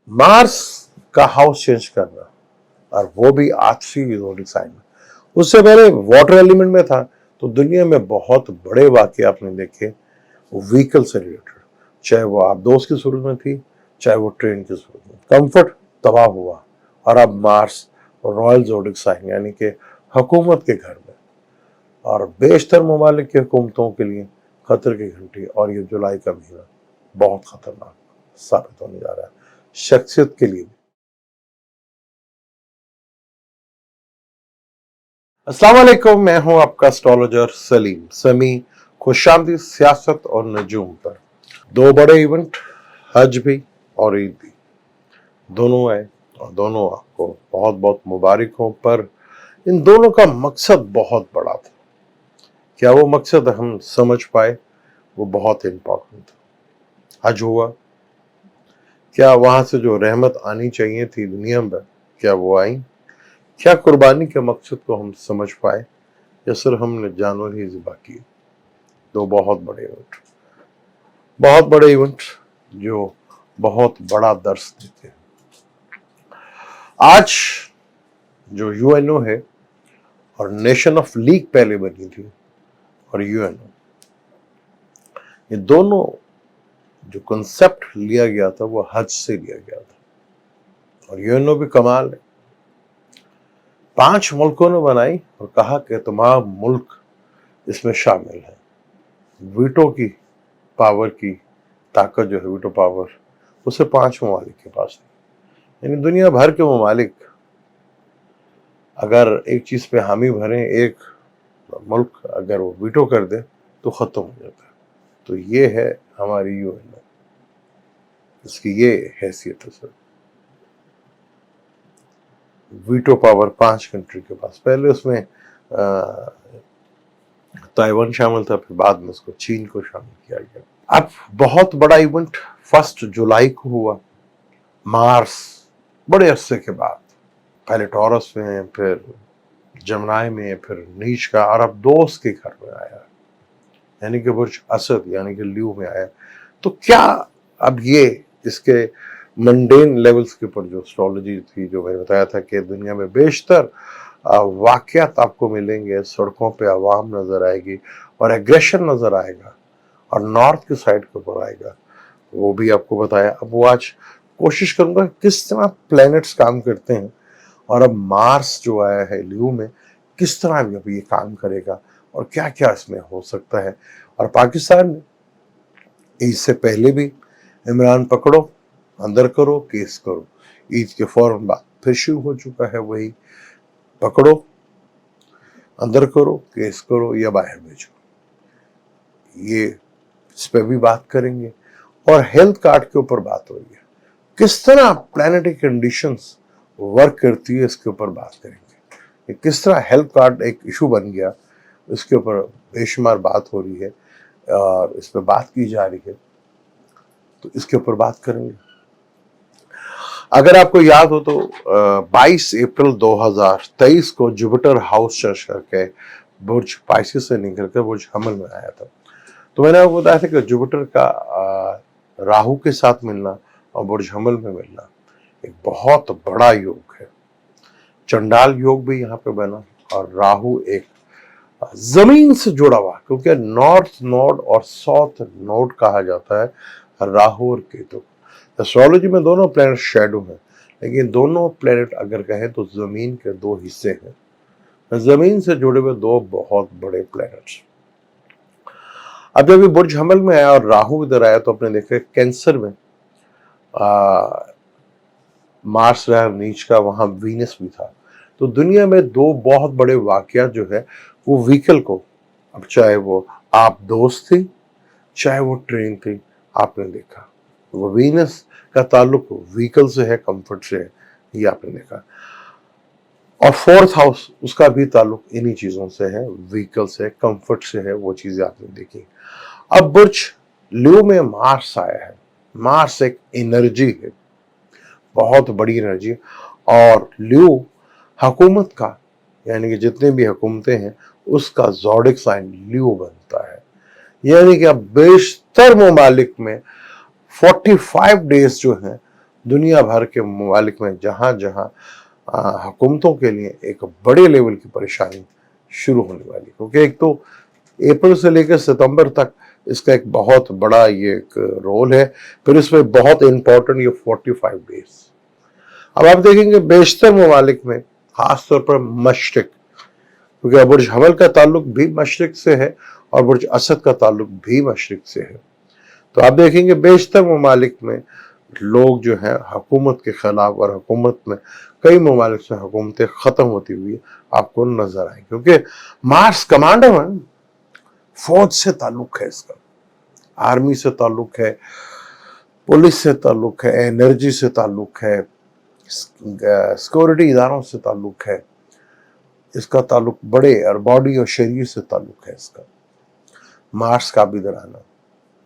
Mars का house change करना, और वो भी आठवीं ज़ोडिक साइन में। उससे पहले वाटर एलिमेंट में था। तो दुनिया में बहुत बड़े वाक़ये आपने देखे व्हीकल से रिलेटेड, चाहे वो आप दोस्त की सूरत में थी, चाहे वो ट्रेन की सूरत में। कंफर्ट तबाह हुआ, और अब मार्स रॉयल ज़ोडिक साइन यानी कि हुकूमत के घर में, और बेशतर ममालिक की हुकूमतों के लिए खतरे की घंटी। और ये जुलाई का महीना बहुत खतरनाक साबित होने जा रहा है शख्सियत के लिए। अस्सलाम वालेकुम, मैं हूं आपका एस्ट्रोलॉजर सलीम समी। खुशामदी सियासत और नजूम पर। दो बड़े इवेंट, हज भी और ईद भी, दोनों आए, और दोनों आपको बहुत बहुत मुबारक हो। पर इन दोनों का मकसद बहुत बड़ा था। क्या वो मकसद हम समझ पाए? वो बहुत इंपॉर्टेंट था। हज हुआ, क्या वहां से जो रहमत आनी चाहिए थी दुनिया में, क्या वो आई? क्या कुर्बानी के मकसद को हम समझ पाए, या सिर्फ हमने जानवर ही ज़िबा किए? दो बहुत बड़े इवेंट, बहुत बड़े इवेंट जो बहुत बड़ा दर्स देते हैं। आज जो यूएनओ है, और नेशन ऑफ लीग पहले बनी थी, और यूएनओ, ये दोनों जो कंसेप्ट लिया गया था वो हज से लिया गया था। और यूएनओ भी कमाल है, 5 मुल्कों ने बनाई और कहा कि तमाम मुल्क इसमें शामिल है। वीटो की पावर की ताकत जो है, वीटो पावर, उसे 5 ममालिक के पास है। यानी दुनिया भर के ममालिक अगर एक चीज पे हामी भरें, एक मुल्क अगर वो वीटो कर दे तो खत्म हो जाता है। तो ये है हमारी यूएनओ, इसकी ये हैसियत है सर। वीटो पावर 5 कंट्री के पास। पहले उसमें ताइवान शामिल था, फिर बाद में उसको चीन को शामिल किया गया। अब बहुत बड़ा इवेंट 1 जुलाई को हुआ। मार्स बड़े अरसे के बाद, पहले टॉरस में, फिर जमनाई में, फिर नीच का, और अब दोस्त के घर में आया, यानी कि बुर्ज असद यानी कि ल्यू में आया। तो क्या अब ये इसके मंडेन लेवल्स के ऊपर जो एस्ट्रोलॉजी थी, जो मैंने बताया था कि दुनिया में बेशतर वाकयात आपको मिलेंगे, सड़कों पे आवाम नजर आएगी, और एग्रेशन नजर आएगा, और नॉर्थ की साइड के ऊपर आएगा, वो भी आपको बताया। अब वो आज कोशिश करूंगा किस तरह प्लैनेट्स काम करते हैं, और अब मार्स जो आया है ल्यू में, किस तरह अब ये काम करेगा, और क्या क्या इसमें हो सकता है। और पाकिस्तान में इससे पहले भी इमरान पकड़ो, अंदर करो, केस करो, ईद के फौरन बाद फिर शुरू हो चुका है वही, पकड़ो, अंदर करो, केस करो, या बाहर भेजो। ये इस पर भी बात करेंगे, और हेल्थ कार्ड के ऊपर बात हो रही है, किस तरह प्लैनेटरी कंडीशंस वर्क करती है, इसके ऊपर बात करेंगे। किस तरह हेल्थ कार्ड एक इशू बन गया, इसके ऊपर बेशुमार बात हो रही है, और इस पर बात की जा रही है, तो इसके ऊपर बात करेंगे। अगर आपको याद हो तो 22 अप्रैल 2023 को जुपिटर हाउस चर्च करके बुर्ज पाइसिस से निकलकर बुर्ज हमल में आया था। तो मैंने आपको बताया था कि जुपिटर का राहु के साथ मिलना और बुर्ज हमल में मिलना एक बहुत बड़ा योग है। चंडाल योग भी यहाँ पे बना, और राहु एक जमीन से जुड़ा हुआ, क्योंकि नॉर्थ नोड और साउथ नोड कहा जाता है राहु और केतु। एस्ट्रोलॉजी में दोनों प्लैनेट शैडो हैं, लेकिन दोनों प्लैनेट अगर कहें तो जमीन के 2 हिस्से हैं, जमीन से जुड़े हुए 2 बहुत बड़े प्लैनेट्स। अब जब ये बुर्ज हमल में आया और राहु इधर आया, तो आपने देखा कैंसर में मार्स रहा नीच का, वहां वीनस भी था। तो दुनिया में 2 बहुत बड़े वाकयात जो है वो व्हीकल को, अब चाहे वो आप दोस्त थी, चाहे वो ट्रेन थी, आपने देखा वो वीनस का ताल्लुक व्हीकल से है, कंफर्ट से है, ये आपने देखा। और 4th हाउस, उसका भी ताल्लुक इन्हीं चीजों से है, व्हीकल से, कंफर्ट से है, वो चीजें आपने देखी। अब बुर्ज ल्यू में मार्स आया है। मार्स एक एनर्जी है, बहुत बड़ी एनर्जी, और ल्यू हुकूमत का, यानी कि जितने भी हुकूमतें हैं उसका ज़ोडिक साइन ल्यू बनता है। यानी कि अब बेशतर ममालिक में 45 डेज जो हैं دنیا بھر کے ممالک میں جہاں جہاں حکومتوں کے لیے ایک بڑے لیول کی پریشانی شروع ہونے والی، کیونکہ ایک تو اپریل سے لے کر ستمبر تک اس کا ایک بہت بڑا یہ ایک رول ہے، پھر اس میں بہت امپورٹنٹ یہ 45 ڈیز۔ اب آپ دیکھیں گے بیشتر ممالک میں، خاص طور پر مشرق، کیونکہ برج حمل کا تعلق بھی مشرق سے ہے اور برج اسد کا تعلق بھی مشرق سے ہے، تو آپ دیکھیں گے بیشتر ممالک میں لوگ جو ہیں حکومت کے خلاف، اور حکومت میں کئی ممالک سے حکومتیں ختم ہوتی ہوئی آپ کو نظر آئیں، کیونکہ مارس کمانڈر ہے، فوج سے تعلق ہے، اس کا آرمی سے تعلق ہے، پولیس سے تعلق ہے، انرجی سے تعلق ہے، سیکورٹی اداروں سے تعلق ہے، اس کا تعلق بڑے اور باڈی اور شریر سے تعلق ہے اس کا۔ مارس کا بھی درانا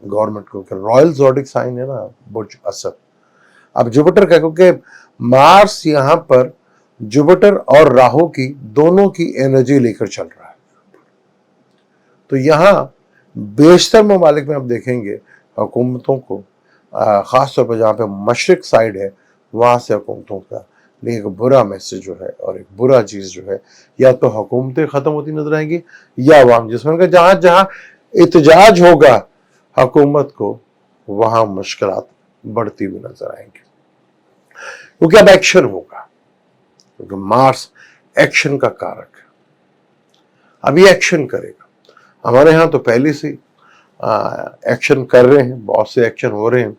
گورنمنٹ کو کہ رائل زوڈک سائن ہے نا برج اسد۔ اب جوپیٹر کا، کیونکہ مارس یہاں پر جوپیٹر اور راہو کی دونوں کی انرجی لے کر چل رہا ہے، تو یہاں بیشتر ممالک میں آپ دیکھیں گے حکومتوں کو، خاص طور پر جہاں پہ مشرق سائڈ ہے، وہاں سے حکومتوں کا ایک برا میسج جو ہے اور ایک برا چیز جو ہے، یا تو حکومتیں ختم ہوتی نظر آئیں گی، یا عوام جس میں جہاں جہاں احتجاج ہوگا حکومت کو، وہاں مشکلات بڑھتی ہوئی نظر آئیں گی، کیونکہ اب ایکشن ہوگا، کیونکہ مارس ایکشن کا کارک ہے، اب یہ ایکشن کرے گا۔ ہمارے ہاں تو پہلے سے ایکشن کر رہے ہیں، بہت سے ایکشن ہو رہے ہیں،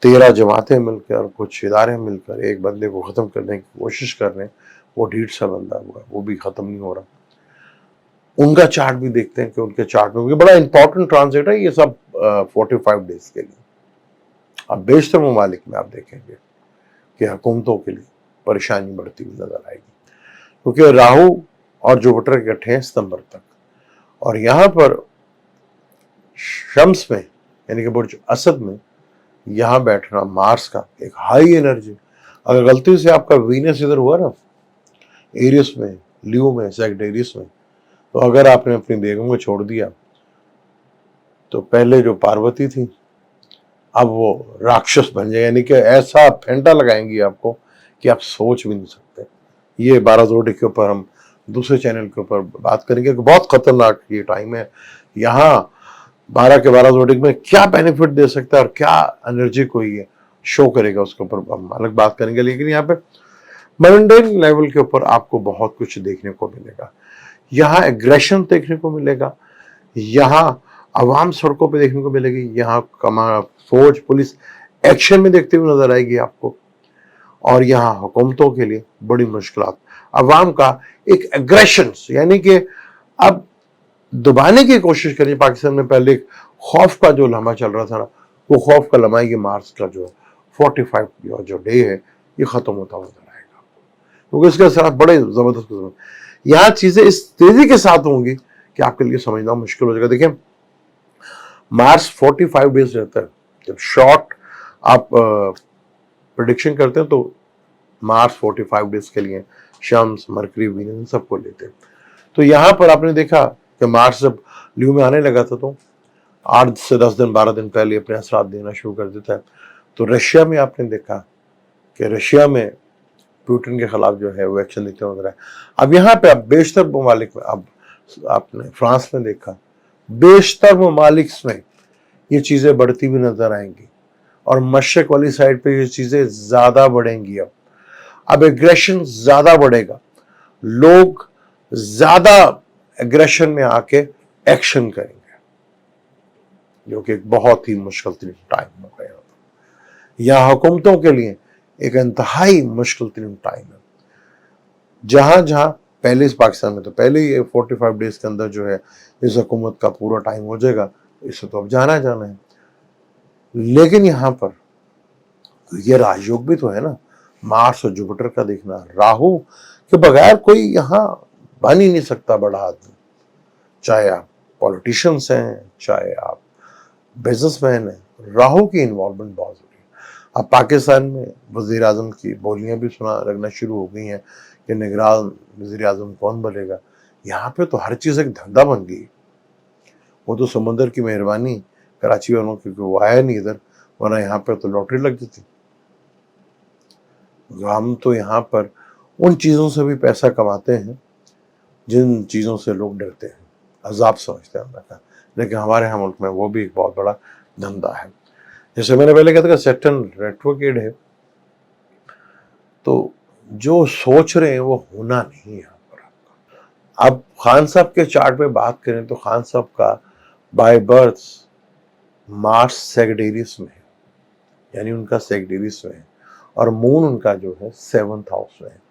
13 جماعتیں مل کر اور کچھ ادارے مل کر ایک بندے کو ختم کرنے کی کوشش کر رہے ہیں، وہ 150 بندہ ہوا، وہ بھی ختم نہیں ہو رہا۔ ان کا چارٹ بھی دیکھتے ہیں کہ ان کے چارٹ میں بڑا امپورٹنٹ ٹرانزٹ ہے یہ سب 45 ڈیز کے لیے۔ اب بیشتر ممالک میں آپ دیکھیں گے کہ حکومتوں کے لیے پریشانی بڑھتی ہوئی نظر آئے گی، کیونکہ راہو اور جوپیٹر اکٹھے ہیں ستمبر تک، اور یہاں پر شمس میں یعنی کہ برج اسد میں یہاں بیٹھنا مارس کا ایک ہائی انرجی، اگر غلطی سے آپ کا وینس ادھر ہوا نا ایریس میں، لیو میں، سیگٹیریس میں، تو اگر آپ نے اپنی بیگم کو چھوڑ دیا تو پہلے جو پاروتی تھی اب وہ راکشس بن جائے، یعنی کہ ایسا پھینٹا لگائیں گی آپ کو کہ آپ سوچ بھی نہیں سکتے۔ یہ 12 زوڈک کے اوپر ہم دوسرے چینل کے اوپر بات کریں گے کہ بہت خطرناک یہ ٹائم ہے، یہاں 12 کے 12 زوڈک میں کیا بینیفٹ دے سکتا ہے اور کیا انرجی کو یہ شو کرے گا، اس کے اوپر ہم الگ بات کریں گے، لیکن یہاں پہ منڈین لیول کے اوپر آپ کو بہت کچھ دیکھنے کو ملے گا، یہاں ایگریشن دیکھنے کو ملے گا، یہاں عوام سڑکوں پہ دیکھنے کو ملے گی، یہاں فوج پولیس ایکشن میں دیکھتے ہوئے نظر آئے گی آپ کو، اور یہاں حکومتوں کے لیے بڑی مشکلات، عوام کا ایک ایگریشن، یعنی کہ اب دبانے کی کوشش کریے۔ پاکستان میں پہلے خوف کا جو لمحہ چل رہا تھا نا، وہ خوف کا لمحہ یہ مارچ کا جو 45 جو ڈے ہے یہ ختم ہوتا ہوا نظر آئے گا، کیونکہ اس کے ساتھ بڑے زبردست یہاں چیزیں اس تیزی کے ساتھ ہوں گی کہ آپ کے لیے سمجھنا مشکل ہو جائے گا۔ دیکھیں مارس 45 ڈیز رہتا ہے، جب شارٹ آپ پریڈکشن کرتے ہیں تو مارس 45 ڈیز کے لیے شمس، مرکری، وینس سب کو لیتے ہیں، تو یہاں پر آپ نے دیکھا کہ مارس جب لیو میں آنے لگا تھا تو 8 سے 10 دن 12 دن پہلے اپنے اثرات دینا شروع کر دیتا ہے، تو رشیا میں آپ نے دیکھا کہ رشیا میں پوٹن کے خلاف جو ہے وہ ایکشن دیتے نظر آئے۔ اب یہاں پہ اب بیشتر ممالک میں، اب آپ نے فرانس میں دیکھا، بیشتر ممالک میں یہ چیزیں بڑھتی ہوئی نظر آئیں گی، اور مشرق والی سائڈ پہ یہ چیزیں زیادہ بڑھیں گی، اب ایگریشن زیادہ بڑھے گا، لوگ زیادہ ایگریشن میں آ کے ایکشن کریں گے، جو کہ ایک بہت ہی مشکل ترین ٹائم ہو گیا، یہاں حکومتوں کے لیے ایک انتہائی مشکل ترین ٹائم ہے، جہاں جہاں پہلے اس پاکستان میں تو پہلے ہی 45 ڈیز کے اندر جو ہے اس حکومت کا پورا ٹائم ہو جائے گا، اسے تو اب جانا ہے، لیکن یہاں پر یہ راجیوگ بھی تو ہے نا، مارس اور جوپیٹر کا دیکھنا، راہو کے بغیر کوئی یہاں بن ہی نہیں سکتا بڑا آدمی، چاہے آپ پولیٹیشنز ہیں، چاہے آپ بزنس مین ہیں، راہو کی انوالومنٹ بہت ضروری ہے۔ اب پاکستان میں وزیر اعظم کی بولیاں بھی لگنا شروع ہو گئی ہیں کہ نگران وزیر اعظم کون بنے گا، یہاں پہ تو ہر چیز ایک دھندا بن گئی، وہ تو سمندر کی مہربانی کراچی والوں کی، وہ آیا نہیں ادھر، ورنہ یہاں پہ تو لاٹری لگ جاتی۔ हम तो यहाँ पर उन चीज़ों से भी पैसा कमाते हैं जिन चीज़ों से लोग डरते हैं, अजाब समझते हैं अल्लाह का, लेकिन हमारे यहाँ मुल्क में वो भी एक बहुत बड़ा धंधा है। जैसे मैंने पहले कहा था कि सैटर्न रेट्रोग्रेड है, तो जो सोच रहे हैं वो होना नहीं है यहाँ पर। अब खान साहब के चार्ट पे बात करें तो खान साहब का बाय बर्थ मार्स सेगडेरियस में है, यानी उनका सेगडेरियस में है, और मून उनका जो है 7th हाउस में है।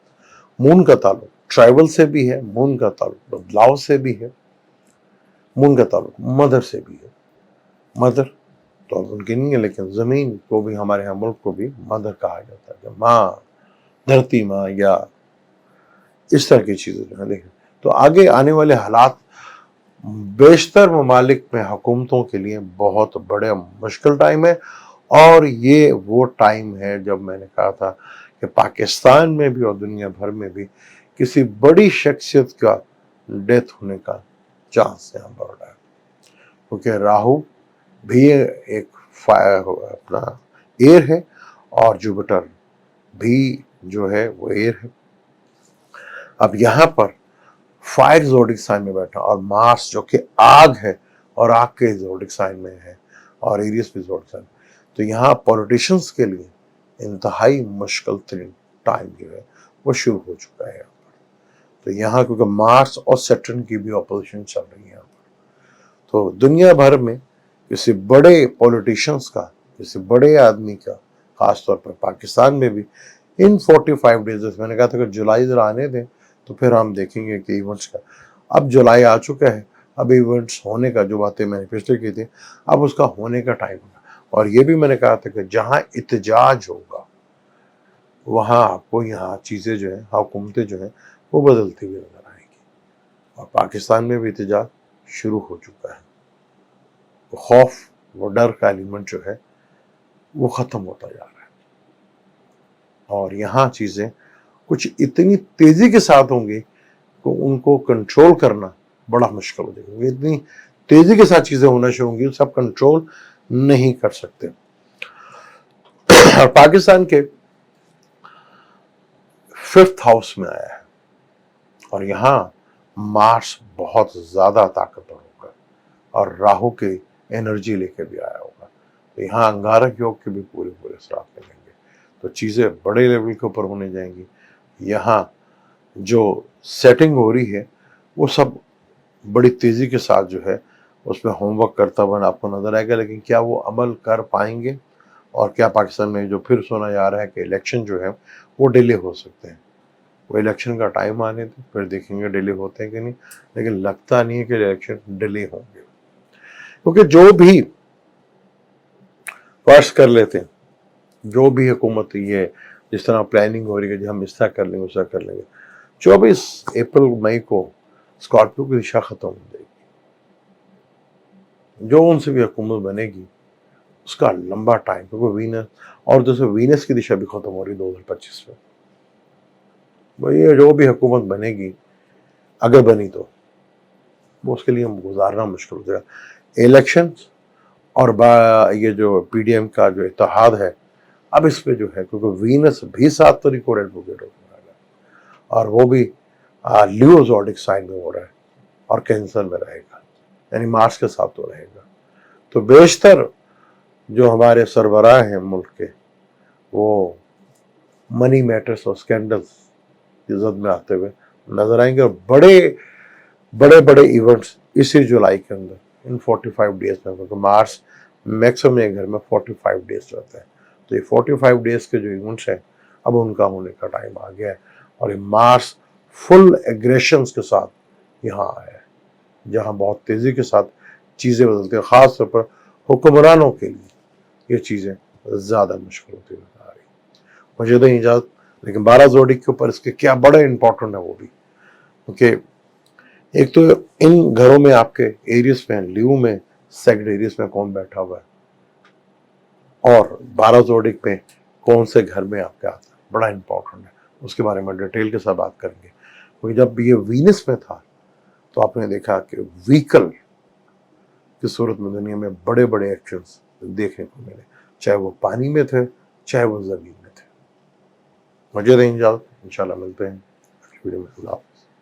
मून का ताल्लुक ट्राइबल से भी है, मून का ताल्लुक बदलाव से भी है, मून का ताल्लुक मदर से भी है। मदर तो अब उनकी नहीं है, लेकिन जमीन को भी, हमारे यहाँ मुल्क को भी मदर कहा जाता है, माँ, धरती माँ, या इस तरह की चीजें जो है। देखें तो आगे आने वाले हालात बेशतर ममालिक में हुकूमतों के लिए बहुत बड़े मुश्किल टाइम है, और ये वो टाइम है जब मैंने कहा था कि पाकिस्तान में भी और दुनिया भर में भी किसी बड़ी शख्सियत का डेथ होने का चांस यहाँ बढ़ रहा है, क्योंकि राहु भी एक अपना एयर है, और जुपिटर भी जो है वो एयर है। अब यहाँ पर फायर ज़ोडिक साइन में बैठा, और मार्स जो कि आग है और आग के ज़ोडिक साइन में है, और एरियस भी ज़ोडिक साइन, तो यहाँ पॉलिटिशियंस के लिए इंतहाई मुश्किल तरीन टाइम जो है वो शुरू हो चुका है यहाँ पर। तो यहाँ क्योंकि मार्स और सैटर्न की भी ऑपोजिशन चल रही है यहाँ पर, तो दुनिया भर में किसी बड़े पॉलिटिशियंस का, किसी बड़े आदमी का, खासतौर पर पाकिस्तान में भी इन 45 डेज, मैंने कहा था कि जुलाई जरा आने दें तो फिर हम देखेंगे कि इवेंट्स का, अब जुलाई आ चुका है, अब इवेंट्स होने का, जो बातें मैंने पिछले की थी, अब उसका होने का टाइम होगा। और ये भी मैंने कहा था कि जहां इत्तेजाज होगा वहां आपको यहाँ चीजें जो है, हुकूमतें जो है वो बदलती हुई नजर आएंगी, और पाकिस्तान में भी इत्तेजाज शुरू हो चुका है। वो खौफ, वो डर का एलिमेंट जो है वो खत्म होता जा रहा है, और यहाँ चीजें कुछ इतनी तेजी के साथ होंगी कि उनको कंट्रोल करना बड़ा मुश्किल हो जाएगा। इतनी तेजी के साथ चीजें होना शुरू होंगी, सब कंट्रोल नहीं कर सकते। और पाकिस्तान के 5th हाउस में आया है, और यहाँ मार्स बहुत ज्यादा ताकतवर होगा, और राहु की एनर्जी लेके भी आया होगा, तो यहाँ अंगारक योग के भी पूरे पूरे असरात मिलेंगे, तो चीजें बड़े लेवल के ऊपर होने जाएंगी। यहाँ जो सेटिंग हो रही है वो सब बड़ी तेजी के साथ जो है उसमें होमवर्क करता हुआ आपको नजर आएगा, लेकिन क्या वो अमल कर पाएंगे, और क्या पाकिस्तान में जो फिर सुना जा रहा है कि इलेक्शन जो है वो डिले हो सकते हैं, वो इलेक्शन का टाइम आने दे फिर देखेंगे डिले होते हैं कि नहीं, लेकिन लगता नहीं है कि इलेक्शन डिले होंगे, क्योंकि जो भी फर्ज कर लेते हैं, जो भी हुकूमत ये जिस तरह प्लानिंग हो रही है कि हम इस तरह कर लेंगे, उस तरह कर लेंगे, 24 अप्रैल मई को स्कॉर्पियो की दिशा खत्म हो जाएगी, जो उनसे भी हुकूमत बनेगी उसका लंबा टाइम, क्योंकि वीनस, और दूसरे वीनस की दिशा भी खत्म हो रही 2025 में, ये जो भी हुकूमत बनेगी अगर बनी तो वो उसके लिए गुजारना मुश्किल हो जाएगा। इलेक्शन और ये जो पीडीएम का जो इत्तेहाद है, अब इस पे जो है, क्योंकि वीनस भी 7 तारीख को रेट्रोग्रेड होने वाला है, और वो भी लियो ज़ोडिक साइन में हो रहा है, और कैंसर में रहेगा, यानी मार्स के साथ तो रहेगा। तो बेशतर जो हमारे सरबराह हैं मुल्क के, वो मनी मैटर्स और स्कैंडल्स की जद में आते हुए नजर आएंगे, और बड़े बड़े बड़े इवेंट्स इसी जुलाई के अंदर इन 45 डेज में, क्योंकि मार्स मैक्सिमम एक घर में 45 डेज रहता है, तो ये 45 डेज के जो इवेंट्स हैं अब उनका होने का टाइम आ गया है, और ये मार्स फुल एग्रेशंस के साथ यहाँ आया है, जहाँ बहुत तेजी के साथ चीज़ें बदलती हैं, ख़ास तौर पर हुक्मरानों के लिए ये चीज़ें ज़्यादा मुश्किल होती नजर आ रही। मुझे तो इजाज़त, लेकिन 12 जोड़ी के ऊपर इसके क्या बड़ा इंपॉर्टेंट है वो भी, क्योंकि एक तो इन घरों में आपके एरियस में, लियो में, सेक्ड एरियस में कौन बैठा हुआ है, और 12 जोडिक में कौन से घर में आपके आता है, बड़ा इंपॉर्टेंट है, उसके बारे में डिटेल के साथ बात करेंगे। क्योंकि जब ये वीनस में था तो आपने देखा कि व्हीकल की सूरत में दुनिया में बड़े बड़े एक्शंस देखने को मिले, चाहे वो पानी में थे, चाहे वो जमीन में थे। مجھے دیں اجازت، انشاءاللہ ملتے ہیں ویڈیو میں. اللہ حافظ.